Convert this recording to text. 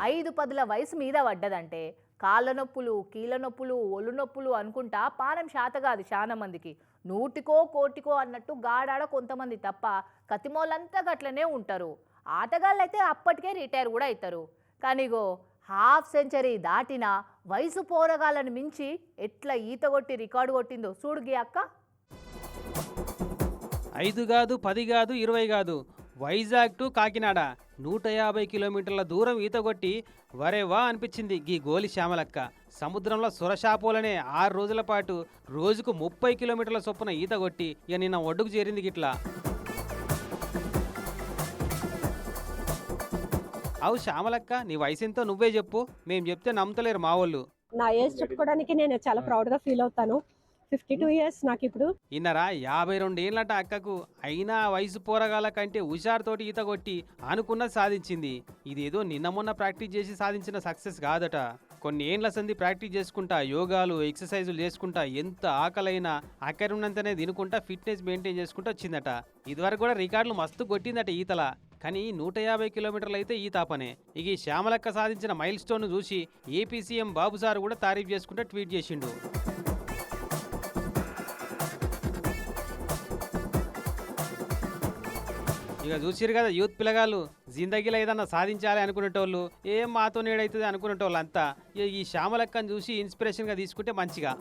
5 పదుల వయసు మీద పడ్డదంటే కాళ్ళ నొప్పులు, కీళ్ళ నొప్పులు, ఒళ్ళు నొప్పులు అనుకుంటా పానం శాతగాదు చాలా మందికి. నూటికో కోటికో అన్నట్టు గాడాడ కొంతమంది తప్ప కతిమోలంతా గట్లనే ఉంటారు. ఆటగాళ్ళైతే అప్పటికే రిటైర్ కూడా అవుతారు. కానీగో హాఫ్ సెంచరీ దాటిన వయసు పోరగాళ్ళని మించి ఎట్లా ఈత కొట్టి రికార్డు కొట్టిందో చూడుగి అక్క. 5 కాదు 10 కాదు 20 కాదు, వైజాగ్ టు కాకినాడ 150 కిలోమీటర్ల దూరం ఈత కొట్టి వరే వా అనిపించింది గీ గోలి శ్యామలక్క. సముద్రంలో సురశాపోలనే 6 రోజుల పాటు రోజుకు 30 కిలోమీటర్ల చొప్పున ఈత కొట్టి ఇక నిన్న ఒడ్డుకు చేరింది గిట్లా. అవు శ్యామలక్క, నీ వయసు ఎంతో నువ్వే చెప్పు, మేం చెప్తే నమ్మతలేరు మా వాళ్ళు. నా ఏజ్ చెప్పుకోవడానికి నేను చాలా ప్రౌడ్ గా ఫీల్ అవుతాను. 52 ఇయర్స్ నాకు ఇప్పుడు. ఇన్నరా 52 ఏళ్ళట అక్కకు. అయినా వయసు పోరగాల కంటే హుషారుతోటి ఈత కొట్టి అనుకున్నది సాధించింది. ఇదేదో నిన్న మొన్న ప్రాక్టీస్ చేసి సాధించిన సక్సెస్ కాదట. కొన్ని ఏండ్ల సంది ప్రాక్టీస్ చేసుకుంటా, యోగాలు ఎక్సర్సైజులు చేసుకుంటా, ఎంత ఆకలైనా అక్కరున్నంతనే తినుకుంటా ఫిట్నెస్ మెయింటైన్ చేసుకుంటూ వచ్చిందట. ఇదివరకు కూడా రికార్డులు మస్తు కొట్టిందట ఈతల. కానీ 150 కిలోమీటర్లు అయితే ఈ తాపనే. ఇక ఈ శ్యామలక్క సాధించిన మైల్ స్టోన్ చూసి ఏపీ సీఎం బాబు సార్ కూడా తారీఫ్ చేసుకుంటూ ట్వీట్ చేసిండు. ఇక చూసిరు కదా యూత్ పిల్లగాళ్ళు, జిందగీలో ఏదన్నా సాధించాలి అనుకునేటోళ్ళు, ఏం మాతో నేడైతుంది అనుకునేటోళ్ళు అంతా ఈ శ్యామలక్కను చూసి ఇన్స్పిరేషన్గా తీసుకుంటే మంచిగా.